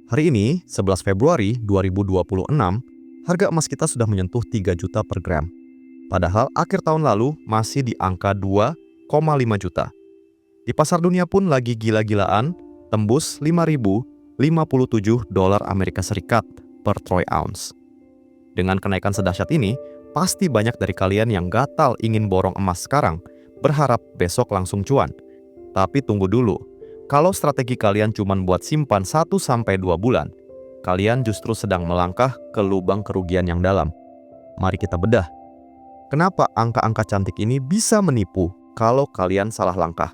Hari ini, 11 Februari 2026, harga emas kita sudah menyentuh 3 juta per gram. Padahal akhir tahun lalu masih di angka 2,5 juta. Di pasar dunia pun lagi gila-gilaan, tembus 5.057 dolar Amerika Serikat per troy ounce. Dengan kenaikan sedahsyat ini, pasti banyak dari kalian yang gatal ingin borong emas sekarang, berharap besok langsung cuan. Tapi tunggu dulu, kalau strategi kalian cuma buat simpan 1-2 bulan, kalian justru sedang melangkah ke lubang kerugian yang dalam. Mari kita bedah. Kenapa angka-angka cantik ini bisa menipu kalau kalian salah langkah?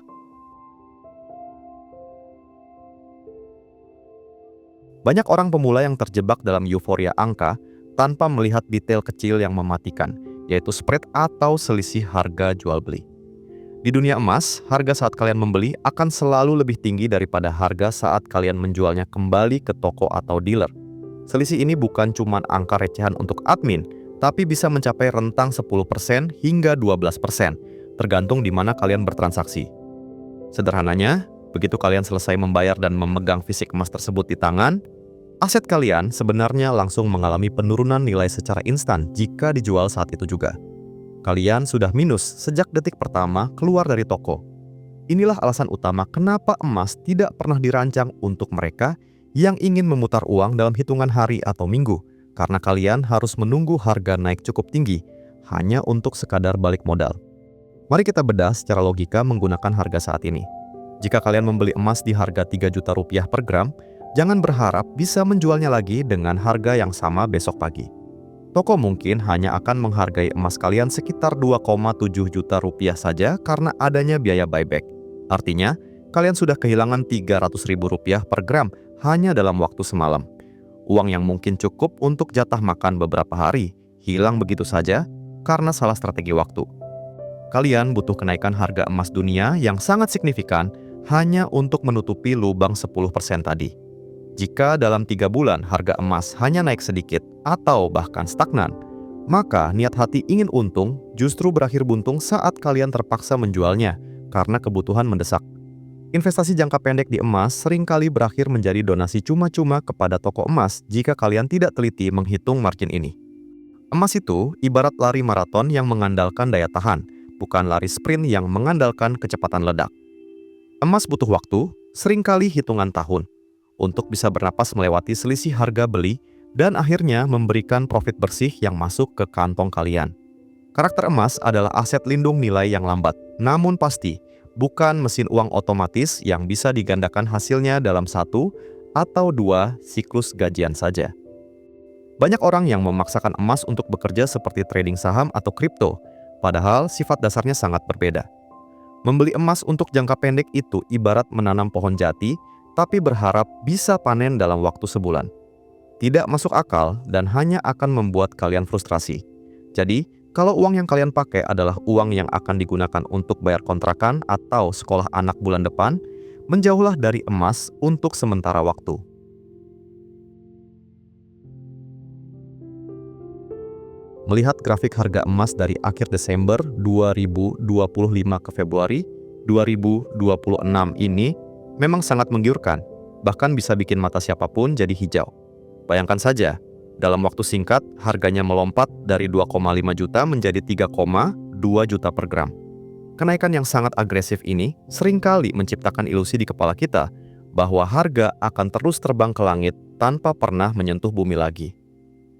Banyak orang pemula yang terjebak dalam euforia angka tanpa melihat detail kecil yang mematikan, yaitu spread atau selisih harga jual beli. Di dunia emas, harga saat kalian membeli akan selalu lebih tinggi daripada harga saat kalian menjualnya kembali ke toko atau dealer. Selisih ini bukan cuma angka recehan untuk admin, tapi bisa mencapai rentang 10% hingga 12%, tergantung di mana kalian bertransaksi. Sederhananya, begitu kalian selesai membayar dan memegang fisik emas tersebut di tangan, aset kalian sebenarnya langsung mengalami penurunan nilai secara instan jika dijual saat itu juga. Kalian sudah minus sejak detik pertama keluar dari toko. Inilah alasan utama kenapa emas tidak pernah dirancang untuk mereka yang ingin memutar uang dalam hitungan hari atau minggu, karena kalian harus menunggu harga naik cukup tinggi hanya untuk sekadar balik modal. Mari kita bedah secara logika menggunakan harga saat ini. Jika kalian membeli emas di harga 3 juta rupiah per gram, jangan berharap bisa menjualnya lagi dengan harga yang sama besok pagi. Toko mungkin hanya akan menghargai emas kalian sekitar 2,7 juta rupiah saja karena adanya biaya buyback. Artinya, kalian sudah kehilangan 300 ribu rupiah per gram hanya dalam waktu semalam. Uang yang mungkin cukup untuk jatah makan beberapa hari, hilang begitu saja karena salah strategi waktu. Kalian butuh kenaikan harga emas dunia yang sangat signifikan hanya untuk menutupi lubang 10% tadi. Jika dalam 3 bulan harga emas hanya naik sedikit atau bahkan stagnan, maka niat hati ingin untung justru berakhir buntung saat kalian terpaksa menjualnya karena kebutuhan mendesak. Investasi jangka pendek di emas seringkali berakhir menjadi donasi cuma-cuma kepada toko emas jika kalian tidak teliti menghitung margin ini. Emas itu ibarat lari maraton yang mengandalkan daya tahan, bukan lari sprint yang mengandalkan kecepatan ledak. Emas butuh waktu, seringkali hitungan tahun, untuk bisa bernapas melewati selisih harga beli dan akhirnya memberikan profit bersih yang masuk ke kantong kalian. Karakter emas adalah aset lindung nilai yang lambat, namun pasti, bukan mesin uang otomatis yang bisa digandakan hasilnya dalam 1 atau 2 siklus gajian saja. Banyak orang yang memaksakan emas untuk bekerja seperti trading saham atau kripto, padahal sifat dasarnya sangat berbeda. Membeli emas untuk jangka pendek itu ibarat menanam pohon jati, tapi berharap bisa panen dalam waktu sebulan. Tidak masuk akal dan hanya akan membuat kalian frustrasi. Jadi, kalau uang yang kalian pakai adalah uang yang akan digunakan untuk bayar kontrakan atau sekolah anak bulan depan, menjauhlah dari emas untuk sementara waktu. Melihat grafik harga emas dari akhir Desember 2025 ke Februari 2026 ini, memang sangat menggiurkan, bahkan bisa bikin mata siapapun jadi hijau. Bayangkan saja, dalam waktu singkat harganya melompat dari 2,5 juta menjadi 3,2 juta per gram. Kenaikan yang sangat agresif ini seringkali menciptakan ilusi di kepala kita bahwa harga akan terus terbang ke langit tanpa pernah menyentuh bumi lagi.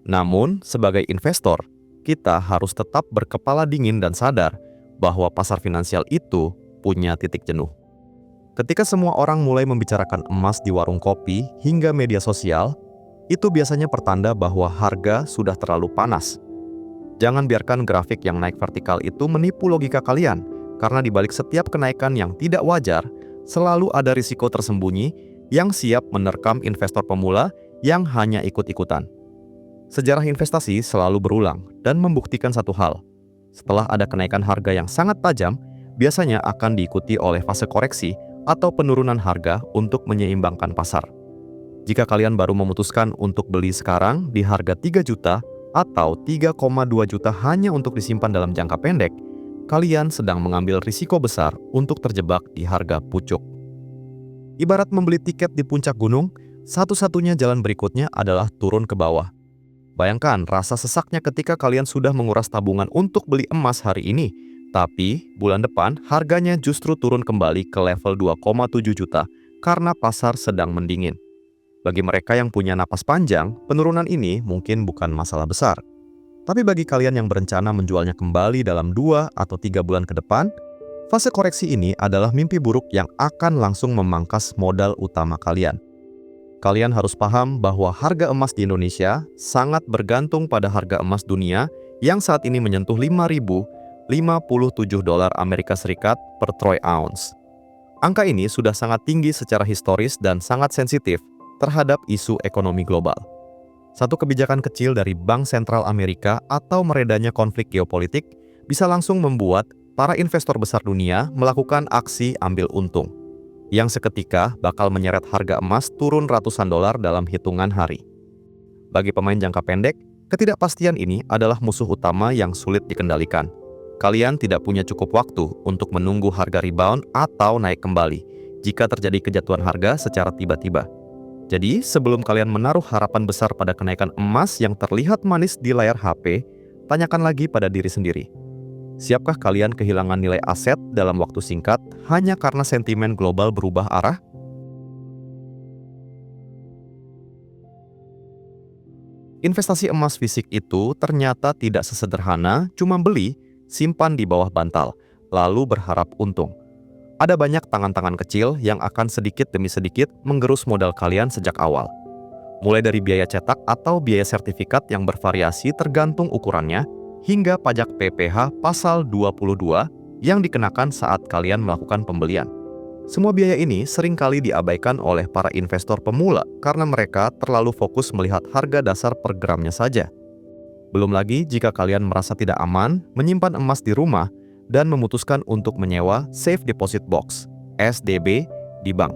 Namun, sebagai investor, kita harus tetap berkepala dingin dan sadar bahwa pasar finansial itu punya titik jenuh. Ketika semua orang mulai membicarakan emas di warung kopi hingga media sosial, itu biasanya pertanda bahwa harga sudah terlalu panas. Jangan biarkan grafik yang naik vertikal itu menipu logika kalian, karena di balik setiap kenaikan yang tidak wajar, selalu ada risiko tersembunyi yang siap menerkam investor pemula yang hanya ikut-ikutan. Sejarah investasi selalu berulang dan membuktikan satu hal. Setelah ada kenaikan harga yang sangat tajam, biasanya akan diikuti oleh fase koreksi atau penurunan harga untuk menyeimbangkan pasar. Jika kalian baru memutuskan untuk beli sekarang di harga 3 juta atau 3,2 juta hanya untuk disimpan dalam jangka pendek, kalian sedang mengambil risiko besar untuk terjebak di harga pucuk. Ibarat membeli tiket di puncak gunung, Satu-satunya jalan berikutnya adalah turun ke bawah. Bayangkan rasa sesaknya ketika kalian sudah menguras tabungan untuk beli emas hari ini, tapi bulan depan harganya justru turun kembali ke level 2,7 juta karena pasar sedang mendingin. Bagi mereka yang punya napas panjang, penurunan ini mungkin bukan masalah besar. Tapi bagi kalian yang berencana menjualnya kembali dalam 2 atau 3 bulan ke depan, fase koreksi ini adalah mimpi buruk yang akan langsung memangkas modal utama kalian. Kalian harus paham bahwa harga emas di Indonesia sangat bergantung pada harga emas dunia yang saat ini menyentuh 5.057 dolar Amerika Serikat per troy ounce. Angka ini sudah sangat tinggi secara historis dan sangat sensitif terhadap isu ekonomi global. Satu kebijakan kecil dari Bank Sentral Amerika atau meredanya konflik geopolitik bisa langsung membuat para investor besar dunia melakukan aksi ambil untung, yang seketika bakal menyeret harga emas turun ratusan dolar dalam hitungan hari. Bagi pemain jangka pendek, ketidakpastian ini adalah musuh utama yang sulit dikendalikan. Kalian tidak punya cukup waktu untuk menunggu harga rebound atau naik kembali jika terjadi kejatuhan harga secara tiba-tiba. Jadi, sebelum kalian menaruh harapan besar pada kenaikan emas yang terlihat manis di layar HP, tanyakan lagi pada diri sendiri. Siapkah kalian kehilangan nilai aset dalam waktu singkat hanya karena sentimen global berubah arah? Investasi emas fisik itu ternyata tidak sesederhana cuma beli, simpan di bawah bantal, lalu berharap untung. Ada banyak tangan-tangan kecil yang akan sedikit demi sedikit menggerus modal kalian sejak awal. Mulai dari biaya cetak atau biaya sertifikat yang bervariasi tergantung ukurannya, hingga pajak PPh pasal 22 yang dikenakan saat kalian melakukan pembelian. Semua biaya ini seringkali diabaikan oleh para investor pemula karena mereka terlalu fokus melihat harga dasar per gramnya saja. Belum lagi jika kalian merasa tidak aman menyimpan emas di rumah dan memutuskan untuk menyewa Safe Deposit Box (SDB) di bank.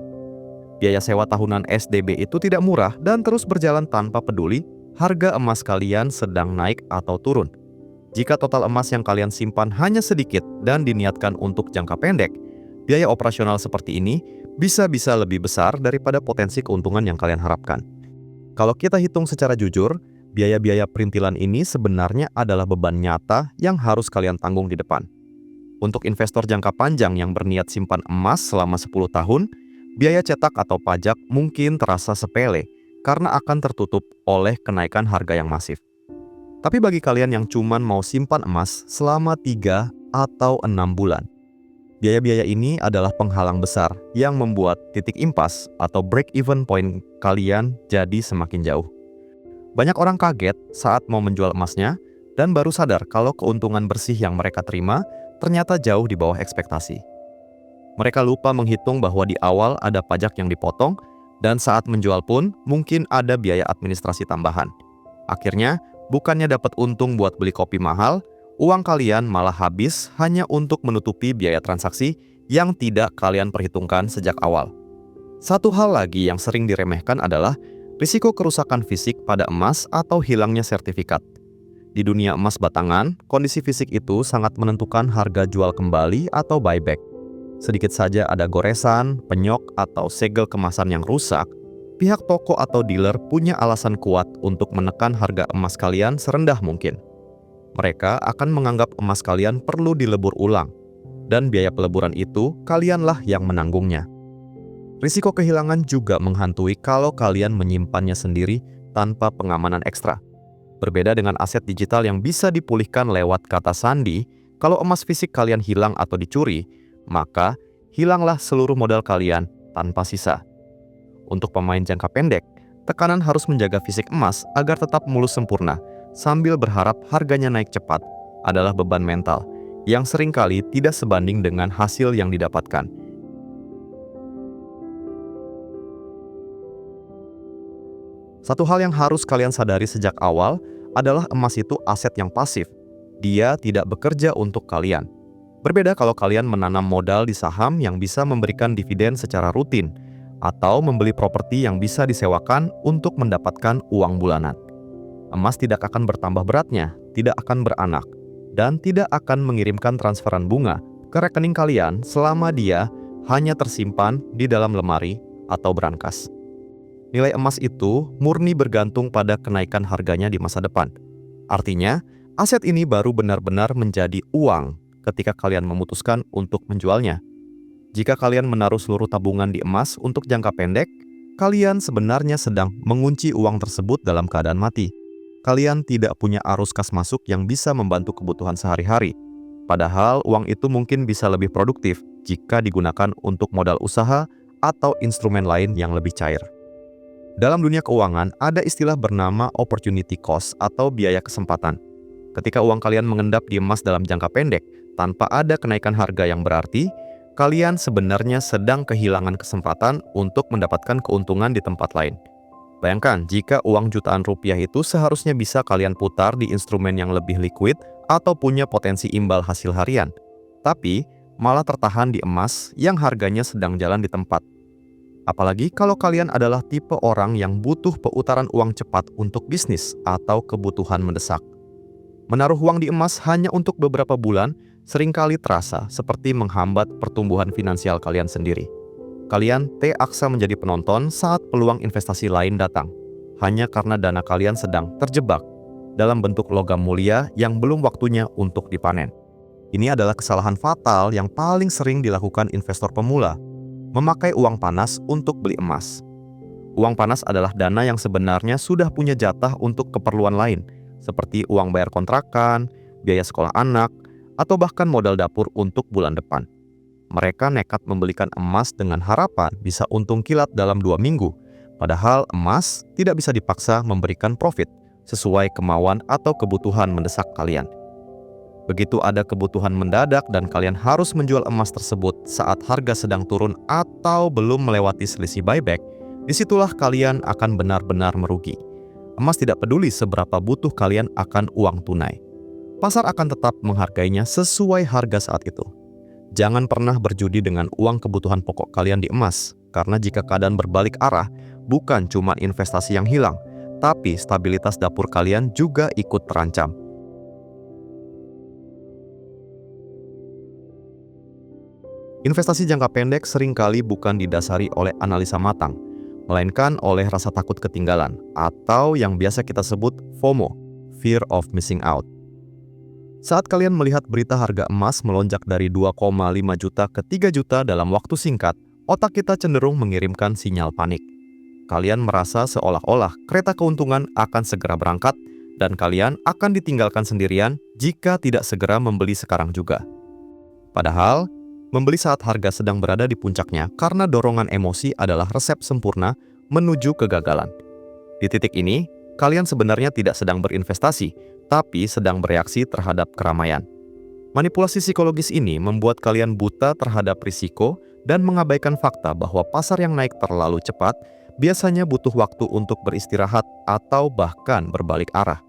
Biaya sewa tahunan SDB itu tidak murah dan terus berjalan tanpa peduli harga emas kalian sedang naik atau turun. Jika total emas yang kalian simpan hanya sedikit dan diniatkan untuk jangka pendek, biaya operasional seperti ini bisa lebih besar daripada potensi keuntungan yang kalian harapkan. Kalau kita hitung secara jujur, biaya-biaya perintilan ini sebenarnya adalah beban nyata yang harus kalian tanggung di depan. Untuk investor jangka panjang yang berniat simpan emas selama 10 tahun, biaya cetak atau pajak mungkin terasa sepele karena akan tertutup oleh kenaikan harga yang masif. Tapi bagi kalian yang cuman mau simpan emas selama 3 atau 6 bulan, biaya-biaya ini adalah penghalang besar yang membuat titik impas atau break-even point kalian jadi semakin jauh. Banyak orang kaget saat mau menjual emasnya dan baru sadar kalau keuntungan bersih yang mereka terima ternyata jauh di bawah ekspektasi. Mereka lupa menghitung bahwa di awal ada pajak yang dipotong dan saat menjual pun mungkin ada biaya administrasi tambahan. Akhirnya, bukannya dapat untung buat beli kopi mahal, uang kalian malah habis hanya untuk menutupi biaya transaksi yang tidak kalian perhitungkan sejak awal. Satu hal lagi yang sering diremehkan adalah risiko kerusakan fisik pada emas atau hilangnya sertifikat. Di dunia emas batangan, kondisi fisik itu sangat menentukan harga jual kembali atau buyback. Sedikit saja ada goresan, penyok, atau segel kemasan yang rusak, pihak toko atau dealer punya alasan kuat untuk menekan harga emas kalian serendah mungkin. Mereka akan menganggap emas kalian perlu dilebur ulang, dan biaya peleburan itu kalianlah yang menanggungnya. Risiko kehilangan juga menghantui kalau kalian menyimpannya sendiri tanpa pengamanan ekstra. Berbeda dengan aset digital yang bisa dipulihkan lewat kata sandi, kalau emas fisik kalian hilang atau dicuri, maka hilanglah seluruh modal kalian tanpa sisa. Untuk pemain jangka pendek, tekanan harus menjaga fisik emas agar tetap mulus sempurna, sambil berharap harganya naik cepat adalah beban mental, yang seringkali tidak sebanding dengan hasil yang didapatkan. Satu hal yang harus kalian sadari sejak awal adalah emas itu aset yang pasif. Dia tidak bekerja untuk kalian. Berbeda kalau kalian menanam modal di saham yang bisa memberikan dividen secara rutin, atau membeli properti yang bisa disewakan untuk mendapatkan uang bulanan. Emas tidak akan bertambah beratnya, tidak akan beranak, dan tidak akan mengirimkan transferan bunga ke rekening kalian selama dia hanya tersimpan di dalam lemari atau brankas. Nilai emas itu murni bergantung pada kenaikan harganya di masa depan. Artinya, aset ini baru benar-benar menjadi uang ketika kalian memutuskan untuk menjualnya. Jika kalian menaruh seluruh tabungan di emas untuk jangka pendek, kalian sebenarnya sedang mengunci uang tersebut dalam keadaan mati. Kalian tidak punya arus kas masuk yang bisa membantu kebutuhan sehari-hari. Padahal uang itu mungkin bisa lebih produktif jika digunakan untuk modal usaha atau instrumen lain yang lebih cair. Dalam dunia keuangan, ada istilah bernama opportunity cost atau biaya kesempatan. Ketika uang kalian mengendap di emas dalam jangka pendek, tanpa ada kenaikan harga yang berarti, kalian sebenarnya sedang kehilangan kesempatan untuk mendapatkan keuntungan di tempat lain. Bayangkan jika uang jutaan rupiah itu seharusnya bisa kalian putar di instrumen yang lebih liquid atau punya potensi imbal hasil harian. Tapi, malah tertahan di emas yang harganya sedang jalan di tempat. Apalagi kalau kalian adalah tipe orang yang butuh peutaran uang cepat untuk bisnis atau kebutuhan mendesak. Menaruh uang di emas hanya untuk beberapa bulan seringkali terasa seperti menghambat pertumbuhan finansial kalian sendiri. Kalian terpaksa menjadi penonton saat peluang investasi lain datang, hanya karena dana kalian sedang terjebak dalam bentuk logam mulia yang belum waktunya untuk dipanen. Ini adalah kesalahan fatal yang paling sering dilakukan investor pemula, memakai uang panas untuk beli emas. Uang panas adalah dana yang sebenarnya sudah punya jatah untuk keperluan lain, seperti uang bayar kontrakan, biaya sekolah anak, atau bahkan modal dapur untuk bulan depan. Mereka nekat membelikan emas dengan harapan bisa untung kilat dalam 2 minggu, padahal emas tidak bisa dipaksa memberikan profit sesuai kemauan atau kebutuhan mendesak kalian. Begitu ada kebutuhan mendadak dan kalian harus menjual emas tersebut saat harga sedang turun atau belum melewati selisih buyback, disitulah kalian akan benar-benar merugi. Emas tidak peduli seberapa butuh kalian akan uang tunai. Pasar akan tetap menghargainya sesuai harga saat itu. Jangan pernah berjudi dengan uang kebutuhan pokok kalian di emas, karena jika keadaan berbalik arah, bukan cuma investasi yang hilang, tapi stabilitas dapur kalian juga ikut terancam. Investasi jangka pendek seringkali bukan didasari oleh analisa matang, melainkan oleh rasa takut ketinggalan, atau yang biasa kita sebut FOMO, Fear of Missing Out. Saat kalian melihat berita harga emas melonjak dari 2,5 juta ke 3 juta dalam waktu singkat, otak kita cenderung mengirimkan sinyal panik. Kalian merasa seolah-olah kereta keuntungan akan segera berangkat, dan kalian akan ditinggalkan sendirian jika tidak segera membeli sekarang juga. Padahal, membeli saat harga sedang berada di puncaknya karena dorongan emosi adalah resep sempurna menuju kegagalan. Di titik ini, kalian sebenarnya tidak sedang berinvestasi, tapi sedang bereaksi terhadap keramaian. Manipulasi psikologis ini membuat kalian buta terhadap risiko dan mengabaikan fakta bahwa pasar yang naik terlalu cepat biasanya butuh waktu untuk beristirahat atau bahkan berbalik arah.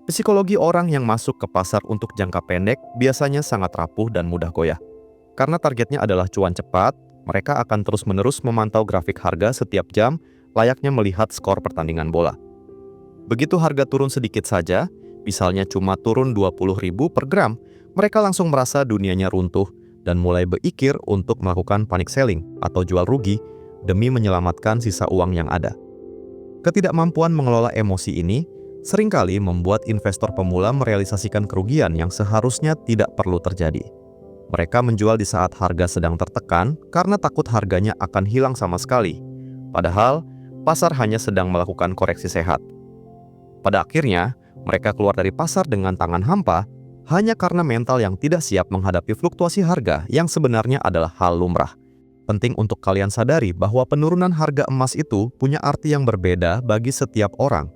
Psikologi orang yang masuk ke pasar untuk jangka pendek biasanya sangat rapuh dan mudah goyah. Karena targetnya adalah cuan cepat, mereka akan terus-menerus memantau grafik harga setiap jam, layaknya melihat skor pertandingan bola. Begitu harga turun sedikit saja, misalnya cuma turun 20.000 per gram, mereka langsung merasa dunianya runtuh dan mulai berpikir untuk melakukan panic selling atau jual rugi demi menyelamatkan sisa uang yang ada. Ketidakmampuan mengelola emosi ini seringkali membuat investor pemula merealisasikan kerugian yang seharusnya tidak perlu terjadi. Mereka menjual di saat harga sedang tertekan karena takut harganya akan hilang sama sekali. Padahal, pasar hanya sedang melakukan koreksi sehat. Pada akhirnya, mereka keluar dari pasar dengan tangan hampa hanya karena mental yang tidak siap menghadapi fluktuasi harga yang sebenarnya adalah hal lumrah. Penting untuk kalian sadari bahwa penurunan harga emas itu punya arti yang berbeda bagi setiap orang.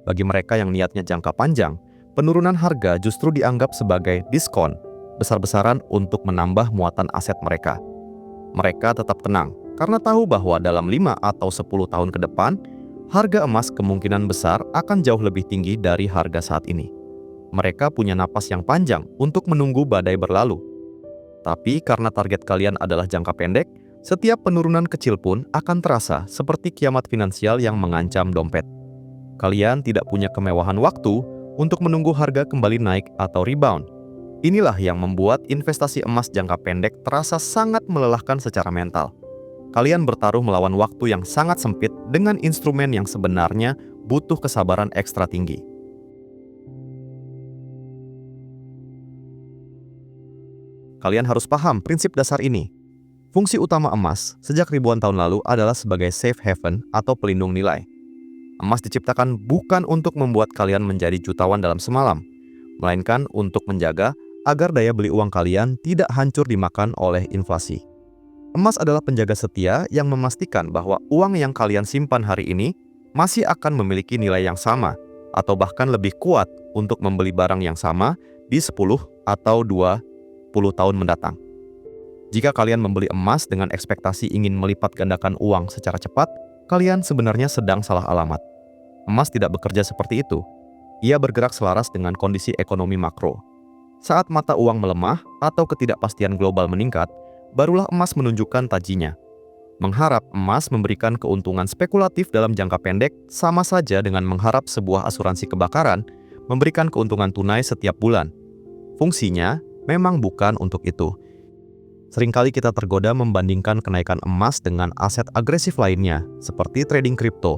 Bagi mereka yang niatnya jangka panjang, penurunan harga justru dianggap sebagai diskon besar-besaran untuk menambah muatan aset mereka. Mereka tetap tenang karena tahu bahwa dalam 5 atau 10 tahun ke depan, harga emas kemungkinan besar akan jauh lebih tinggi dari harga saat ini. Mereka punya napas yang panjang untuk menunggu badai berlalu. Tapi karena target kalian adalah jangka pendek, setiap penurunan kecil pun akan terasa seperti kiamat finansial yang mengancam dompet. Kalian tidak punya kemewahan waktu untuk menunggu harga kembali naik atau rebound. Inilah yang membuat investasi emas jangka pendek terasa sangat melelahkan secara mental. kalian bertaruh melawan waktu yang sangat sempit dengan instrumen yang sebenarnya butuh kesabaran ekstra tinggi. Kalian harus paham prinsip dasar ini. Fungsi utama emas sejak ribuan tahun lalu adalah sebagai safe haven atau pelindung nilai. Emas diciptakan bukan untuk membuat kalian menjadi jutawan dalam semalam, melainkan untuk menjaga agar daya beli uang kalian tidak hancur dimakan oleh inflasi. Emas adalah penjaga setia yang memastikan bahwa uang yang kalian simpan hari ini masih akan memiliki nilai yang sama atau bahkan lebih kuat untuk membeli barang yang sama di 10 atau 20 tahun mendatang. Jika kalian membeli emas dengan ekspektasi ingin melipat gandakan uang secara cepat, kalian sebenarnya sedang salah alamat. Emas tidak bekerja seperti itu. Ia bergerak selaras dengan kondisi ekonomi makro. Saat mata uang melemah atau ketidakpastian global meningkat, barulah emas menunjukkan tajinya. Mengharap emas memberikan keuntungan spekulatif dalam jangka pendek sama saja dengan mengharap sebuah asuransi kebakaran memberikan keuntungan tunai setiap bulan. Fungsinya memang bukan untuk itu. Seringkali kita tergoda membandingkan kenaikan emas dengan aset agresif lainnya, seperti trading kripto,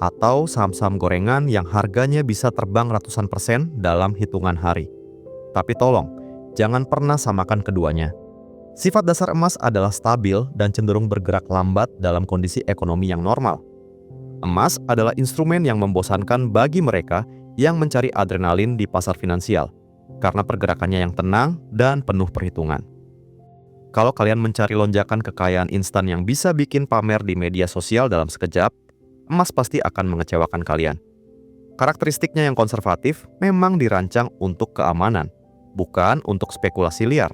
atau saham-saham gorengan yang harganya bisa terbang ratusan persen dalam hitungan hari. Tapi tolong, jangan pernah samakan keduanya. Sifat dasar emas adalah stabil dan cenderung bergerak lambat dalam kondisi ekonomi yang normal. Emas adalah instrumen yang membosankan bagi mereka yang mencari adrenalin di pasar finansial, karena pergerakannya yang tenang dan penuh perhitungan. Kalau kalian mencari lonjakan kekayaan instan yang bisa bikin pamer di media sosial dalam sekejap, emas pasti akan mengecewakan kalian. Karakteristiknya yang konservatif memang dirancang untuk keamanan, bukan untuk spekulasi liar.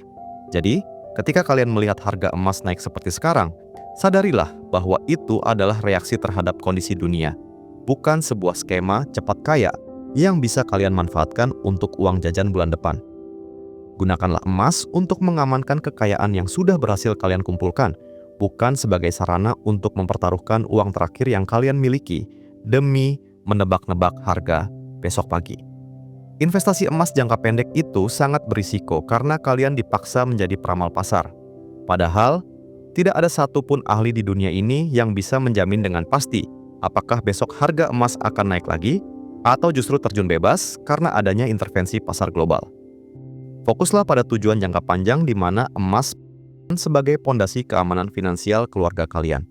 Jadi, ketika kalian melihat harga emas naik seperti sekarang, sadarilah bahwa itu adalah reaksi terhadap kondisi dunia, bukan sebuah skema cepat kaya yang bisa kalian manfaatkan untuk uang jajan bulan depan. Gunakanlah emas untuk mengamankan kekayaan yang sudah berhasil kalian kumpulkan, bukan sebagai sarana untuk mempertaruhkan uang terakhir yang kalian miliki demi menebak-nebak harga besok pagi. Investasi emas jangka pendek itu sangat berisiko karena kalian dipaksa menjadi peramal pasar. Padahal, tidak ada satupun ahli di dunia ini yang bisa menjamin dengan pasti apakah besok harga emas akan naik lagi atau justru terjun bebas karena adanya intervensi pasar global. Fokuslah pada tujuan jangka panjang di mana emas sebagai pondasi keamanan finansial keluarga kalian.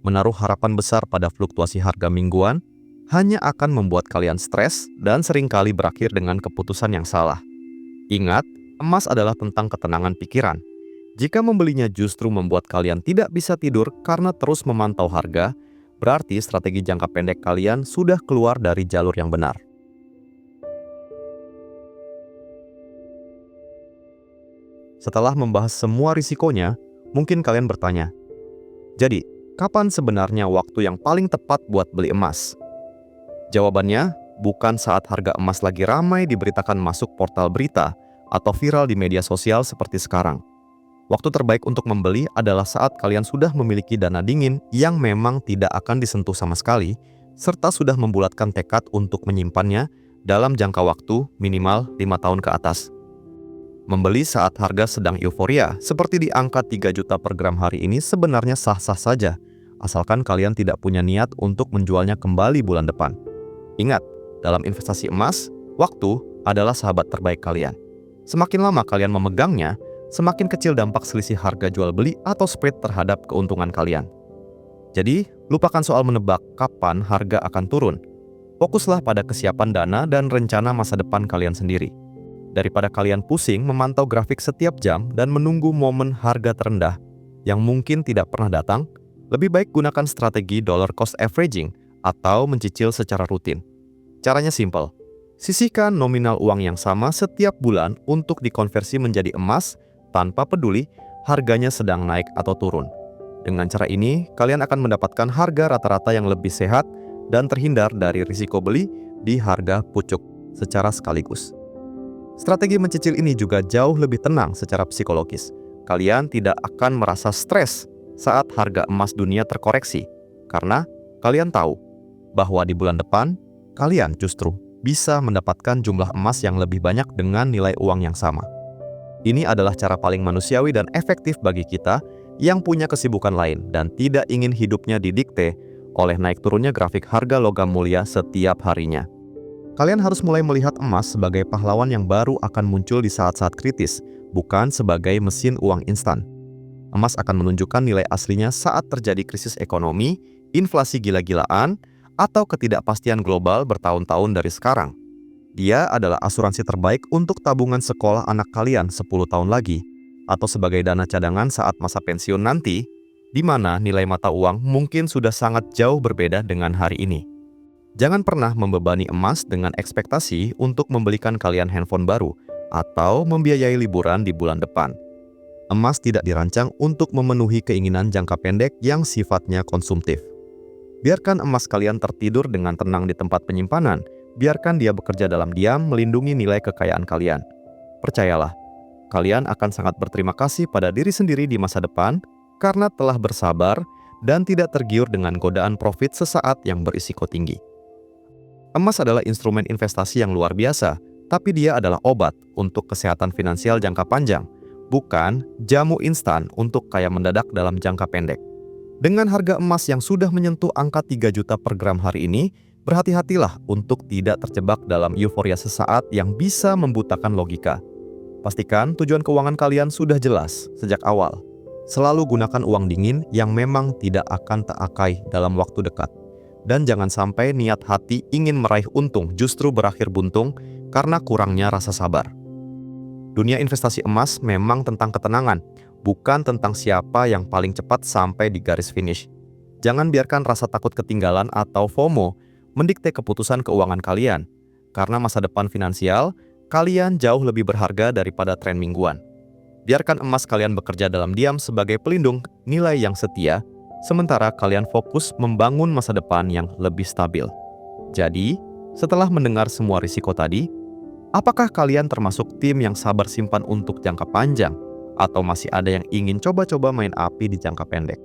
Menaruh harapan besar pada fluktuasi harga mingguan hanya akan membuat kalian stres dan seringkali berakhir dengan keputusan yang salah. Ingat, emas adalah tentang ketenangan pikiran. Jika membelinya justru membuat kalian tidak bisa tidur karena terus memantau harga, berarti strategi jangka pendek kalian sudah keluar dari jalur yang benar. Setelah membahas semua risikonya, mungkin kalian bertanya, jadi, kapan sebenarnya waktu yang paling tepat buat beli emas? Jawabannya, bukan saat harga emas lagi ramai diberitakan masuk portal berita atau viral di media sosial seperti sekarang. Waktu terbaik untuk membeli adalah saat kalian sudah memiliki dana dingin yang memang tidak akan disentuh sama sekali, serta sudah membulatkan tekad untuk menyimpannya dalam jangka waktu minimal 5 tahun ke atas. Membeli saat harga sedang euforia, seperti di angka 3 juta per gram hari ini sebenarnya sah-sah saja, asalkan kalian tidak punya niat untuk menjualnya kembali bulan depan. Ingat, dalam investasi emas, waktu adalah sahabat terbaik kalian. Semakin lama kalian memegangnya, semakin kecil dampak selisih harga jual beli atau spread terhadap keuntungan kalian. Jadi, lupakan soal menebak kapan harga akan turun. Fokuslah pada kesiapan dana dan rencana masa depan kalian sendiri. Daripada kalian pusing memantau grafik setiap jam dan menunggu momen harga terendah yang mungkin tidak pernah datang, lebih baik gunakan strategi dollar cost averaging atau mencicil secara rutin. Caranya simpel. Sisihkan nominal uang yang sama setiap bulan untuk dikonversi menjadi emas tanpa peduli harganya sedang naik atau turun. Dengan cara ini, kalian akan mendapatkan harga rata-rata yang lebih sehat dan terhindar dari risiko beli di harga pucuk secara sekaligus. Strategi mencicil ini juga jauh lebih tenang secara psikologis. Kalian tidak akan merasa stres saat harga emas dunia terkoreksi, karena kalian tahu bahwa di bulan depan, kalian justru bisa mendapatkan jumlah emas yang lebih banyak dengan nilai uang yang sama. Ini adalah cara paling manusiawi dan efektif bagi kita yang punya kesibukan lain dan tidak ingin hidupnya didikte oleh naik turunnya grafik harga logam mulia setiap harinya. Kalian harus mulai melihat emas sebagai pahlawan yang baru akan muncul di saat-saat kritis, bukan sebagai mesin uang instan. Emas akan menunjukkan nilai aslinya saat terjadi krisis ekonomi, inflasi gila-gilaan, atau ketidakpastian global bertahun-tahun dari sekarang. Dia adalah asuransi terbaik untuk tabungan sekolah anak kalian 10 tahun lagi, atau sebagai dana cadangan saat masa pensiun nanti, di mana nilai mata uang mungkin sudah sangat jauh berbeda dengan hari ini. Jangan pernah membebani emas dengan ekspektasi untuk membelikan kalian handphone baru atau membiayai liburan di bulan depan. Emas tidak dirancang untuk memenuhi keinginan jangka pendek yang sifatnya konsumtif. Biarkan emas kalian tertidur dengan tenang di tempat penyimpanan. Biarkan dia bekerja dalam diam melindungi nilai kekayaan kalian. Percayalah, kalian akan sangat berterima kasih pada diri sendiri di masa depan karena telah bersabar dan tidak tergiur dengan godaan profit sesaat yang berisiko tinggi. Emas adalah instrumen investasi yang luar biasa, tapi dia adalah obat untuk kesehatan finansial jangka panjang, bukan jamu instan untuk kaya mendadak dalam jangka pendek. Dengan harga emas yang sudah menyentuh angka 3 juta per gram hari ini, berhati-hatilah untuk tidak terjebak dalam euforia sesaat yang bisa membutakan logika. Pastikan tujuan keuangan kalian sudah jelas sejak awal. Selalu gunakan uang dingin yang memang tidak akan terakai dalam waktu dekat. Dan jangan sampai niat hati ingin meraih untung justru berakhir buntung karena kurangnya rasa sabar. Dunia investasi emas memang tentang ketenangan, bukan tentang siapa yang paling cepat sampai di garis finish. Jangan biarkan rasa takut ketinggalan atau FOMO mendikte keputusan keuangan kalian, karena masa depan finansial kalian jauh lebih berharga daripada tren mingguan. Biarkan emas kalian bekerja dalam diam sebagai pelindung nilai yang setia, sementara kalian fokus membangun masa depan yang lebih stabil. Jadi, setelah mendengar semua risiko tadi, apakah kalian termasuk tim yang sabar simpan untuk jangka panjang? Atau masih ada yang ingin coba-coba main api di jangka pendek?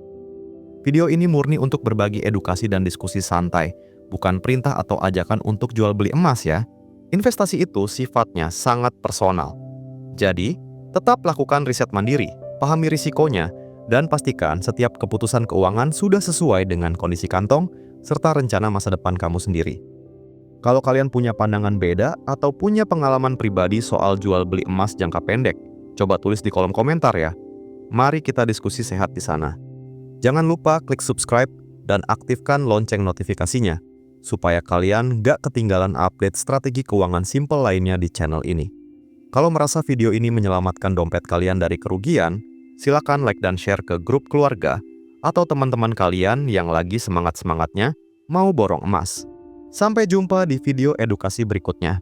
Video ini murni untuk berbagi edukasi dan diskusi santai, bukan perintah atau ajakan untuk jual beli emas ya. Investasi itu sifatnya sangat personal. Jadi, tetap lakukan riset mandiri, pahami risikonya, dan pastikan setiap keputusan keuangan sudah sesuai dengan kondisi kantong serta rencana masa depan kamu sendiri. Kalau kalian punya pandangan beda atau punya pengalaman pribadi soal jual beli emas jangka pendek, coba tulis di kolom komentar ya. Mari kita diskusi sehat di sana. Jangan lupa klik subscribe dan aktifkan lonceng notifikasinya, supaya kalian gak ketinggalan update strategi keuangan simple lainnya di channel ini. Kalau merasa video ini menyelamatkan dompet kalian dari kerugian, silakan like dan share ke grup keluarga atau teman-teman kalian yang lagi semangat-semangatnya mau borong emas. Sampai jumpa di video edukasi berikutnya.